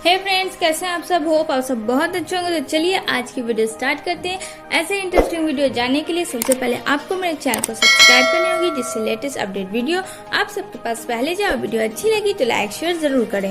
हे friends, कैसे हैं आप सब? होप आप सब बहुत अच्छे होंगे। तो चलिए आज की वीडियो स्टार्ट करते हैं। ऐसे इंटरेस्टिंग वीडियो जानने के लिए सबसे पहले आपको मेरे चैनल को सब्सक्राइब करनी होगी, जिससे लेटेस्ट अपडेट वीडियो आप सबके पास पहले जाए। वीडियो अच्छी लगी तो लाइक शेयर जरूर करें।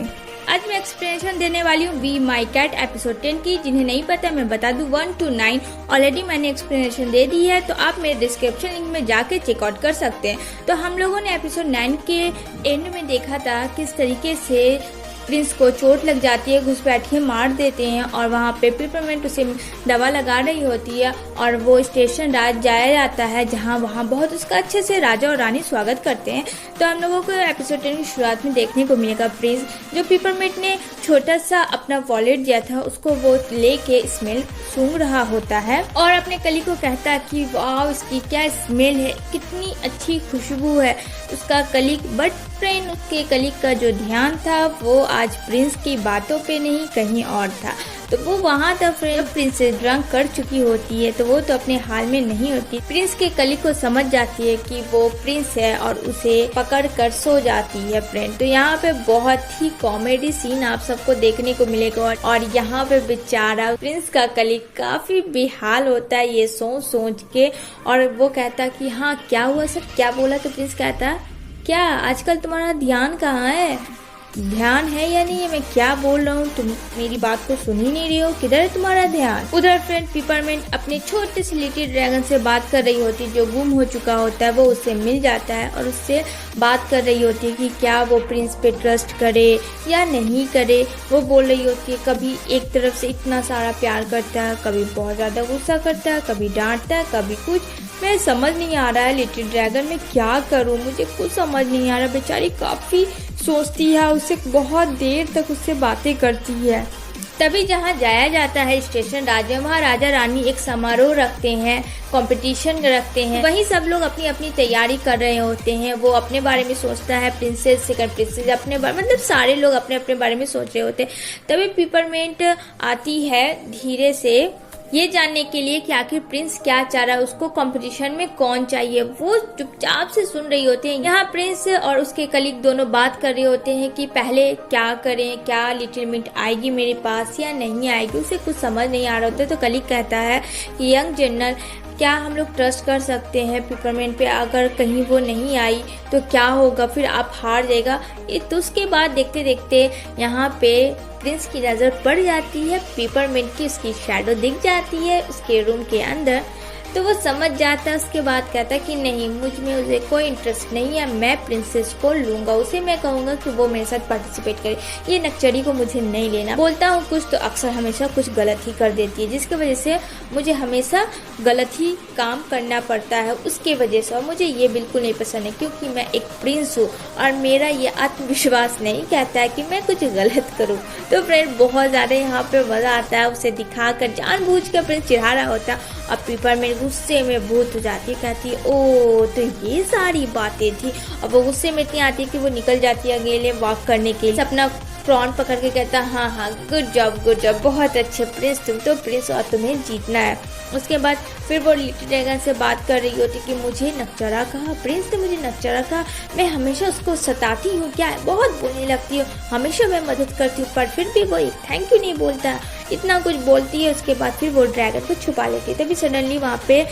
आज मैं एक्सप्लेनेशन देने वाली हूँ बी माई कैट एपिसोड 10 की। जिन्हें नहीं पता मैं बता दूं, 1 to 9 ऑलरेडी मैंने एक्सप्लेनेशन दे दी है, तो आप मेरे डिस्क्रिप्शन लिंक में जाके चेकआउट कर सकते हैं। तो हम लोगों ने एपिसोड 9 के एंड में देखा था किस तरीके से प्रिंस को चोट लग जाती है, घुसपैठिए मार देते हैं और वहाँ पे पिपरमिंट उसे दवा लगा रही होती है और वो स्टेशन राज जाया जाता है, जहाँ वहाँ बहुत उसका अच्छे से राजा और रानी स्वागत करते हैं। तो हम लोगों को एपिसोड 10 की शुरुआत में देखने को मिलेगा प्रिंस जो पिपरमिंट ने छोटा सा अपना वॉलेट दिया था उसको वो लेके स्मेल सूंघ रहा होता है और अपने कली को कहता है कि वाह इसकी क्या स्मेल है, कितनी अच्छी खुशबू है उसका कलीग। बट फ्रेंड, उसके कलीग का जो ध्यान था वो आज प्रिंस की बातों पे नहीं कहीं और था। तो वो वहाँ था फ्रेंड, प्रिंसेस ड्रंक कर चुकी होती है तो वो तो अपने हाल में नहीं होती। प्रिंस के कलीग को समझ जाती है कि वो प्रिंस है और उसे पकड़ कर सो जाती है फ्रेंड। तो यहाँ पे बहुत ही कॉमेडी सीन आप सबको देखने को मिलेगा और यहाँ पे बेचारा प्रिंस का कलीग काफी बेहाल होता है ये सोच सोच के, और वो कहता कि हाँ क्या हुआ सर, क्या बोला? तो प्रिंस कहता क्या आजकल तुम्हारा ध्यान कहाँ है, ध्यान है या नहीं है, मैं क्या बोल रहा हूँ, तुम मेरी बात को सुन ही नहीं रही हो, किधर है तुम्हारा ध्यान? उधर फ्रेंड पिपरमिंट अपने छोटे से लिटिल ड्रैगन से बात कर रही होती है जो गुम हो चुका होता है। वो उससे मिल जाता है और उससे बात कर रही होती है कि क्या वो प्रिंस पे ट्रस्ट करे या नहीं करे। वो बोल रही होती है कभी एक तरफ से इतना सारा प्यार करता है, कभी बहुत ज्यादा गुस्सा करता है, कभी डांटता है, कभी कुछ। मैं समझ नहीं आ रहा है लिटिल ड्रैगन में क्या करूं, मुझे कुछ समझ नहीं आ रहा। बेचारी काफी सोचती है, उससे बहुत देर तक उससे बातें करती है। तभी जहाँ जाया जाता है स्टेशन राज्य, वहाँ राजा रानी एक समारोह रखते हैं, कंपटीशन रखते हैं। वहीं सब लोग अपनी अपनी तैयारी कर रहे होते हैं। वो अपने बारे में सोचता है, प्रिंसेस सेकंड प्रिंसेस अपने बारे, मतलब सारे लोग अपने अपने बारे में सोच रहे होते हैं। तभी पिपरमिंट आती है धीरे से ये जानने के लिए कि आखिर प्रिंस क्या चाह रहा है, उसको कंपटीशन में कौन चाहिए। वो चुपचाप से सुन रही होती है। यहाँ प्रिंस और उसके कलीग दोनों बात कर रहे होते हैं कि पहले क्या करें, क्या लिटिल मिंट आएगी मेरे पास या नहीं आएगी। उसे कुछ समझ नहीं आ रहा होता। तो कलीग कहता है कि यंग जनरल, क्या हम लोग ट्रस्ट कर सकते हैं पिपरमिंट पे? अगर कहीं वो नहीं आई तो क्या होगा, फिर आप हार जाएगा। तो उसके बाद देखते देखते यहाँ पे प्रिंस की नजर पड़ जाती है पिपरमिंट की, उसकी शैडो दिख जाती है उसके रूम के अंदर। तो वो समझ जाता है। उसके बाद कहता है कि नहीं, मुझ में उसे कोई इंटरेस्ट नहीं है, मैं प्रिंसेस को लूंगा, उसे मैं कहूंगा कि वो मेरे साथ पार्टिसिपेट करे, ये नक्चरी को मुझे नहीं लेना। बोलता हूँ कुछ तो अक्सर हमेशा कुछ गलत ही कर देती है, जिसकी वजह से मुझे हमेशा गलत ही काम करना पड़ता है उसके वजह से, और मुझे ये बिल्कुल नहीं पसंद है क्योंकि मैं एक प्रिंस हूँ और मेरा ये आत्मविश्वास नहीं कहता है कि मैं कुछ गलत करूँ। तो फ्रेंड बहुत ज्यादा यहाँ पे मजा आता है, उसे दिखाकर जानबूझ कर प्रिंस चिढ़ा रहा होता है और पिपरमिंट गुस्से में भूत हो जाती है। कहती है ओ तो ये सारी बातें थी। और वो गुस्से में इतनी आती है कि वो निकल जाती है अकेले वॉक करने के लिए। अपना प्रॉन पकड़ के कहता हाँ हाँ गुड जॉब, बहुत अच्छे प्रिंस, तुम तो प्रिंस और तुम्हें जीतना है। उसके बाद फिर वो लिटिल ड्रैगन से बात कर रही होती कि मुझे नक्चरा कहा, प्रिंस ने मुझे नक्चरा कहा, मैं हमेशा उसको सताती हूँ क्या, बहुत बोलने लगती हूँ, हमेशा मैं मदद करती हूँ, पर फिर भी वो एक थैंक यू नहीं बोलता। इतना कुछ बोलती है। उसके बाद फिर वो ड्रैगन को छुपा लेती है। तभी सडनली वहाँ पे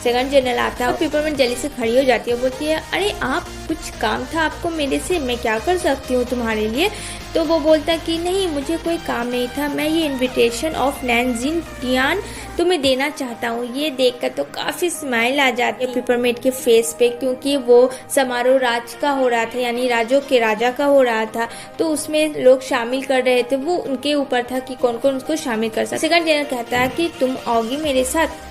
सेकंड जनरल आता है और पिपरमिंट जल्दी से खड़ी हो जाती है। बोलती है अरे आप, कुछ काम था आपको मेरे से, मैं क्या कर सकती हूँ तुम्हारे लिए? तो वो बोलता कि नहीं मुझे कोई काम नहीं था, मैं ये इनविटेशन ऑफ नैनजिन टियान तुम्हें देना चाहता हूँ। ये देखकर तो काफी स्माइल आ जाती है पिपरमिंट के फेस पे, क्योंकि वो समारोह राज का हो रहा था, यानी राजों के राजा का हो रहा था। तो उसमें लोग शामिल कर रहे थे, वो उनके ऊपर था कि कौन कौन उसको शामिल कर सकता। सेकंड जनरल कहता है कि तुम आओगी मेरे साथ?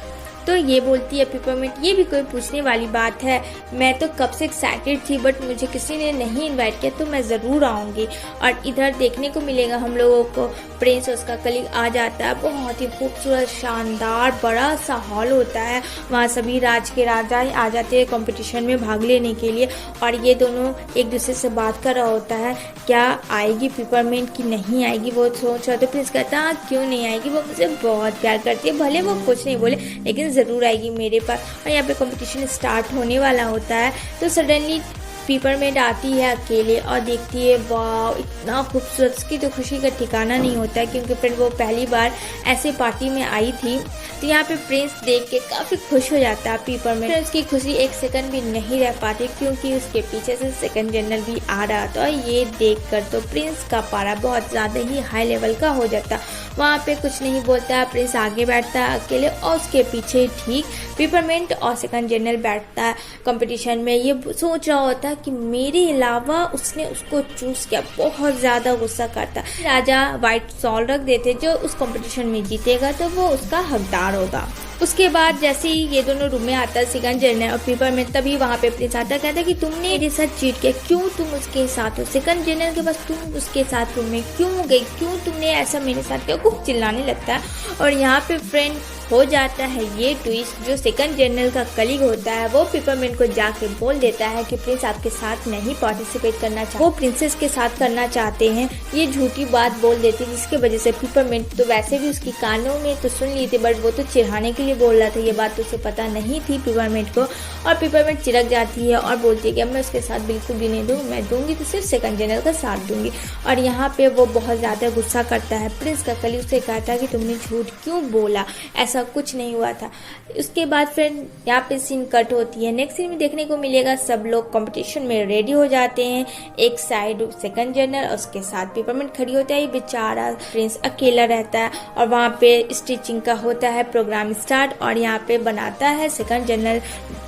तो ये बोलती है पिपरमिंट ये भी कोई पूछने वाली बात है, मैं तो कब से एक्साइटेड थी बट मुझे किसी ने नहीं इनवाइट किया, तो मैं ज़रूर आऊँगी। और इधर देखने को मिलेगा हम लोगों को प्रिंस और उसका कलीग आ जाता है। बहुत ही खूबसूरत शानदार बड़ा सा हॉल होता है, वहाँ सभी राज के राजा आ जाते हैं कंपटीशन में भाग लेने के लिए। और ये दोनों एक दूसरे से बात कर रहा होता है क्या आएगी पिपरमिंट की नहीं आएगी। वो सोच रहा तो प्रिंस कहता है क्यों नहीं आएगी, वो मुझे बहुत प्यार करती है, भले वो कुछ नहीं बोले लेकिन ज़रूर आएगी मेरे पास। और यहाँ पे कंपटीशन स्टार्ट होने वाला होता है। तो सडनली पिपरमिंट आती है अकेले और देखती है वाह इतना खूबसूरत, उसकी तो खुशी का ठिकाना नहीं होता है क्योंकि फ्रेंड वो पहली बार ऐसे पार्टी में आई थी। तो यहाँ पे प्रिंस देख के काफ़ी खुश हो जाता है पिपरमिंट। फ्रेंड उसकी खुशी एक सेकंड भी नहीं रह पाती क्योंकि उसके पीछे से सेकंड जनरल भी आ रहा था। ये देख कर तो प्रिंस का पारा बहुत ज़्यादा ही हाई लेवल का हो जाता। वहाँ पे कुछ नहीं बोलता, प्रिंस आगे बैठता है अकेले और उसके पीछे ठीक पिपरमिंट और सेकंड जनरल बैठता है कंपटीशन में। ये सोच रहा होता है कि मेरे अलावा उसने उसको चूज किया, बहुत ज़्यादा गुस्सा करता। राजा व्हाइट सॉल रख देते, जो उस कंपटीशन में जीतेगा तो वो उसका हकदार होगा। उसके बाद जैसे ही ये दोनों रूम में आता है सेकंड जनरल और पिपरमिंट, तभी वहाँ पे प्रिंस आता कहता है कि तुमने मेरे साथ चीट किया, क्यों तुम उसके साथ हो? सेकंड जनरल के पास तुम उसके साथ रूम में क्यों गई, क्यों तुमने ऐसा मेरे साथ किया? खूब चिल्लाने लगता है और यहाँ पे फ्रेंड हो जाता है ये ट्विस्ट। जो सेकंड जनरल का कलीग होता है वो पिपरमिंट को जाके बोल देता है कि प्रिंस आपके साथ नहीं पार्टिसिपेट करना चाहते, वो प्रिंसेस के साथ करना चाहते हैं। ये झूठी बात बोल देती है जिसकी वजह से पिपरमिंट तो वैसे भी उसकी कानों में तो सुन ली थी, बट वो तो चिढ़ाने के लिए बोल रहा था, ये बात तो उसे पता नहीं थी पिपरमिंट को। और पिपरमिंट चिढ़क जाती है और बोलती है कि अब मैं उसके साथ बिल्कुल भी नहीं दूँ, मैं दूंगी तो सिर्फ सेकंड जनरल का साथ दूंगी। और यहाँ पे वो बहुत ज़्यादा गुस्सा करता है। प्रिंस का कलीग उससे कहता है कि तुमने झूठ क्यों बोला, ऐसा कुछ नहीं हुआ था। उसके बाद फिर यहाँ पे सीन कट होती है। नेक्स्ट सीन में देखने को मिलेगा सब लोग कंपटीशन में रेडी हो जाते हैं। एक साइड सेकंड जनरल और उसके साथ पिपरमिंट खड़ी होता है। बेचारा प्रिंस अकेला रहता है और वहाँ पे स्टिचिंग का होता है प्रोग्राम स्टार्ट और यहाँ पे बनाता है second general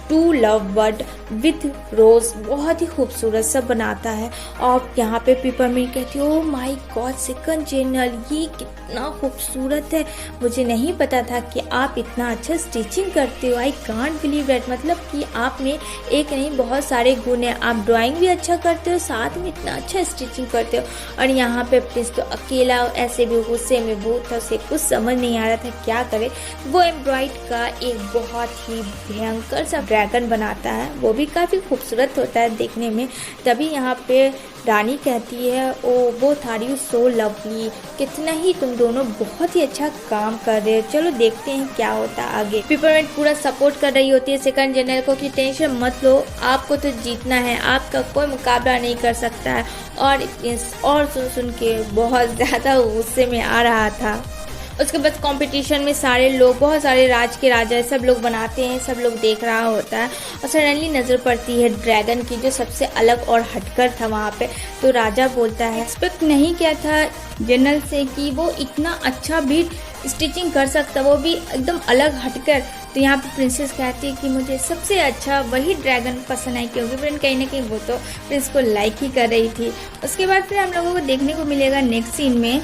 to love bird with rose, बहुत ही खूबसूरत सा बनाता है। और यहाँ पे पिपरमिंट कहती है oh my God second general ये कितना खूबसूरत है, मुझे नहीं पता था कि आप इतना अच्छा स्टिचिंग करते हो, आई कांट बिलीव दैट। मतलब कि आप में एक नहीं बहुत सारे गुण हैं, आप ड्राइंग भी अच्छा करते हो, साथ में इतना अच्छा स्टिचिंग करते हो। और यहाँ पे प्रिंस तो अकेला ऐसे भी गुस्से में बहुत था, उसे कुछ समझ नहीं आ रहा था क्या करे। वो एम्ब्रॉयड का एक बहुत ही भयंकर सा ड्रैगन बनाता है, वो भी काफ़ी खूबसूरत होता है देखने में। तभी यहाँ पे रानी कहती है ओ वो आर यू सो लवली, कितना ही तुम दोनों बहुत ही अच्छा काम कर रहे हो, चलो देखते हैं क्या होता है आगे। पिपरमिंट पूरा सपोर्ट कर रही होती है सेकंड जनरल को कि टेंशन मत लो, आपको तो जीतना है, आपका कोई मुकाबला नहीं कर सकता है। और सुन के बहुत ज़्यादा गुस्से में आ रहा था। उसके बाद कंपटीशन में सारे लोग, बहुत सारे राज के राजा सब लोग बनाते हैं, सब लोग देख रहा होता है और सडनली नज़र पड़ती है ड्रैगन की जो सबसे अलग और हटकर था वहाँ पे। तो राजा बोलता है एक्सपेक्ट नहीं किया था जनरल से कि वो इतना अच्छा भी स्टिचिंग कर सकता, वो भी एकदम अलग हटकर। तो यहाँ पे प्रिंसेस कहती है कि मुझे सबसे अच्छा वही ड्रैगन पसंद आई, क्योंकि फ्रेंड कहीं ना कहीं वो तो प्रिंस को लाइक ही कर रही थी। उसके बाद फिर हम लोगों को देखने को मिलेगा नेक्स्ट सीन में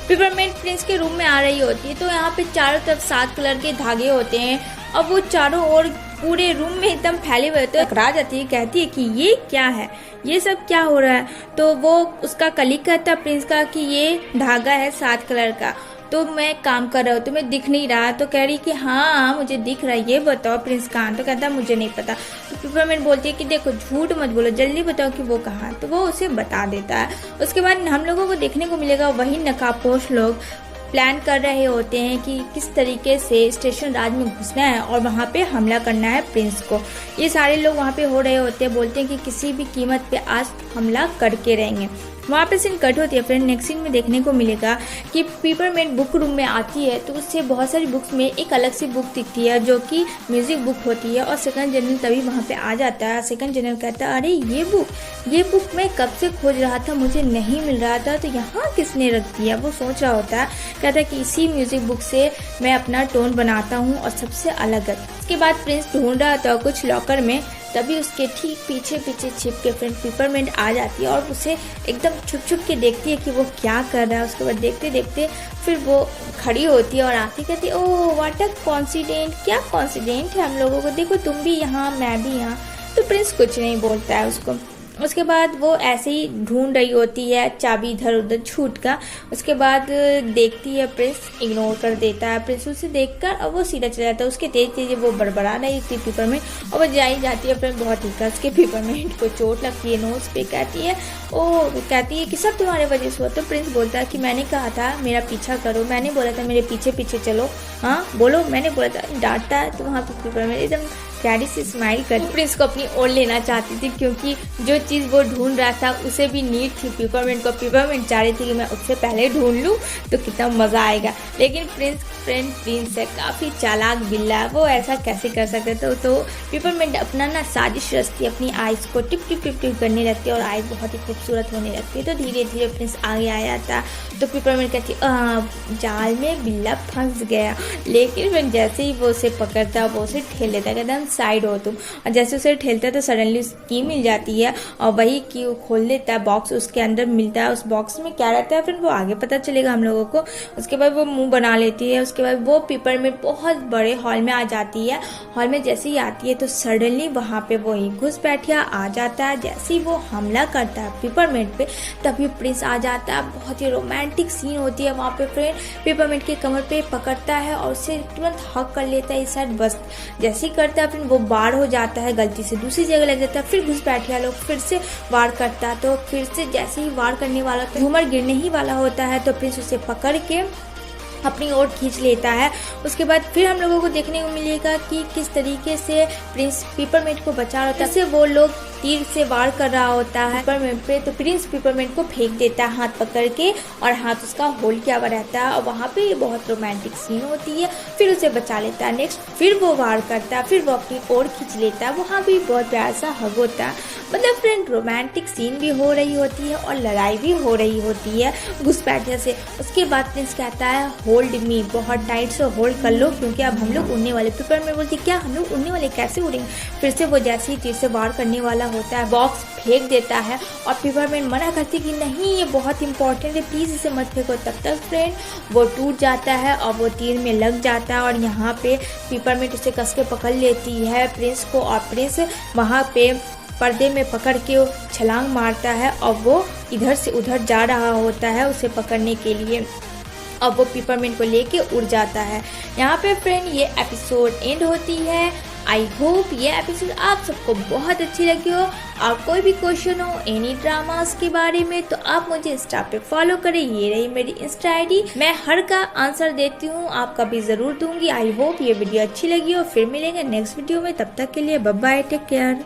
पिपरमिंट प्रिंस के रूम में आ रही होती है। तो यहाँ पे चारों तरफ 7 कलर के धागे होते हैं और वो चारों ओर पूरे रूम में एकदम फैले हुए होते हैं। टकरा जाती है, कहती है कि ये क्या है, ये सब क्या हो रहा है। तो वो उसका कलीग कहता है प्रिंस का कि ये धागा है 7 कलर का, तो मैं काम कर रहा हूँ, तुम्हें दिख नहीं रहा। तो कह रही कि हाँ मुझे दिख रहा है, ये बताओ प्रिंस कहाँ। तो कहता मुझे नहीं पता। तो पिपरमिंट बोलती है कि देखो झूठ मत बोलो, जल्दी बताओ कि वो कहाँ। तो वो उसे बता देता है। उसके बाद हम लोगों को देखने को मिलेगा वही नकाबपोश लोग प्लान कर रहे होते हैं कि किस तरीके से स्टेशन राज में घुसना है और वहाँ पे हमला करना है प्रिंस को। ये सारे लोग वहाँ पे हो रहे होते हैं, बोलते हैं कि किसी भी कीमत पे आज हमला करके रहेंगे। वहाँ पे सीन कट होती है। फ्रेंड नेक्स्ट सीन में देखने को मिलेगा कि पिपरमिंट बुक रूम में आती है तो उससे बहुत सारी बुक्स में एक अलग सी बुक दिखती है जो कि म्यूजिक बुक होती है। और सेकंड जनरल तभी वहाँ पे आ जाता है। सेकंड जनरल कहता है अरे ये बुक मैं कब से खोज रहा था, मुझे नहीं मिल रहा था, तो यहाँ किसने रख दिया। वो सोच रहा होता है, कहता है कि इसी म्यूजिक बुक से मैं अपना टोन बनाता हूँ और सबसे अलग है। उसके बाद प्रिंस ढूंढ रहा था कुछ लॉकर में, तभी उसके ठीक पीछे छिप के फ्रेंड पिपरमिंट आ जाती है और उसे एकदम छुप के देखती है कि वो क्या कर रहा है। उसके बाद देखते देखते फिर वो खड़ी होती है और आती कहती है ओह व्हाट अ कॉन्सिडेंट, क्या कॉन्सिडेंट है हम लोगों को, देखो तुम भी यहाँ मैं भी यहाँ। तो प्रिंस कुछ नहीं बोलता है उसको। उसके बाद वो ऐसे ही ढूंढ रही होती है चाबी इधर उधर छूट का। उसके बाद देखती है प्रिंस, इग्नोर कर देता है प्रिंस उसे देखकर और वो सीधा चला जाता है। उसके तेज तेज वो बड़बड़ा रही थी पिपरमिंट और वो जा ही जाती है। फ्रेंड बहुत ही कस के पिपरमिंट को चोट लगती है नोज पे। कहती है कि सब तुम्हारे वजह से हुआ। तो प्रिंस बोलता है कि मैंने कहा था मेरा पीछा करो, मैंने बोला था मेरे पीछे पीछे चलो, हाँ बोलो, मैंने बोला था। डांटता है तो वहाँ पे पिपरमिंट एकदम प्यारी सी स्माइल कर प्रिंस को अपनी ओर लेना चाहती थी, क्योंकि जो चीज़ वो ढूंढ रहा था उसे भी नीड थी पिपरमिंट को। पिपरमिंट चाह रही थी कि मैं उससे पहले ढूंढ लूँ तो कितना मज़ा आएगा। लेकिन प्रिंस है, काफ़ी चालाक बिल्ला है, वो ऐसा कैसे कर सकते थे। तो पिपरमिंट अपना ना साजिश रचती, अपनी आइज़ को टिप टिप टिप टिप करने लगती है और आइज़ बहुत ही खूबसूरत होने लगती है। तो धीरे धीरे प्रिंस आगे आया था तो पिपरमिंट कहती जाल में बिल्ला फंस गया। लेकिन फिर जैसे ही वो उसे पकड़ता वो उसे ठेल देता, कहता हम साइड हो तुम। और जैसे उसे ठेलता तो सडनली उसकी की मिल जाती है और वही की खोल देता है बॉक्स, उसके अंदर मिलता है। उस बॉक्स में क्या रहता है फिर वो आगे पता चलेगा हम लोगों को। उसके बाद वो मुंह बना लेती है। उसके बाद वो पिपरमिंट बहुत बड़े हॉल में आ जाती है। हॉल में जैसे ही आती है तो सडनली वहाँ पे वो ही घुसपैठिया आ जाता है। जैसे ही वो हमला करता है पिपरमिंट पे तभी प्रिंस आ जाता है। बहुत ही रोमांटिक सीन होती है वहाँ पे। फ्रेंड पिपरमिंट के कमर पे पकड़ता है और उसे तुरंत हक कर लेता है इस साइड। बस जैसे ही करता है फिर वो वार हो जाता है, गलती से दूसरी जगह लग जाता है। फिर घुसपैठिया लोग फिर से वार करता है। तो फिर से जैसे ही वार करने वाला तो झूमर गिरने ही वाला होता है तो प्रिंस उसे पकड़ के अपनी ओर खींच लेता है। उसके बाद फिर हम लोगों को देखने को मिलेगा कि किस तरीके से प्रिंस पिपरमिंट को बचा रहा होता है। जैसे वो लोग तीर से वार कर रहा होता है पिपरमिंट पे तो प्रिंस पिपरमिंट को फेंक देता है हाथ पकड़ के और हाथ उसका होल्ड किया हुआ रहता है और वहाँ पे बहुत रोमांटिक सीन होती है। फिर उसे बचा लेता है। नेक्स्ट फिर वो वार करता है, फिर वो अपनी ओर खींच लेता है। वहाँ भी बहुत प्यारा सा हग होता है। मतलब फ्रेंड रोमांटिक सीन भी हो रही होती है और लड़ाई भी हो रही होती है घुसपैठिया से। उसके बाद प्रिंस कहता है होल्ड मी, बहुत टाइट से होल्ड कर लो क्योंकि अब हम लोग उड़ने वाले। पिपरमिंट बोलती क्या हम लोग उड़ने वाले, कैसे उड़ेंगे। फिर से वो जैसे ही तीर से वार करने वाला होता है बॉक्स फेंक देता है और पिपरमिंट मना करती कि नहीं ये बहुत इंपॉर्टेंट है, प्लीज़ इसे मत फेंको। तब तक फ्रेंड वो टूट जाता है और वो तीर में लग जाता है और यहाँ पे पिपरमिंट उसे कस के पकड़ लेती है प्रिंस को और प्रिंस वहाँ पे पर्दे में पकड़ के छलांग मारता है और वो इधर से उधर जा रहा होता है उसे पकड़ने के लिए। अब वो पिपरमिंट को लेके उड़ जाता है। यहाँ पे फ्रेंड ये एपिसोड एंड होती है। आई होप ये एपिसोड आप सबको बहुत अच्छी लगी हो। और कोई भी क्वेश्चन हो एनी ड्रामास के बारे में तो आप मुझे इंस्टा पे फॉलो करें। ये रही मेरी इंस्टा आईडी, मैं हर का आंसर देती हूँ, आपका भी ज़रूर दूंगी। आई होप ये वीडियो अच्छी लगी हो। फिर मिलेंगे नेक्स्ट वीडियो में, तब तक के लिए बाय बाय, टेक केयर।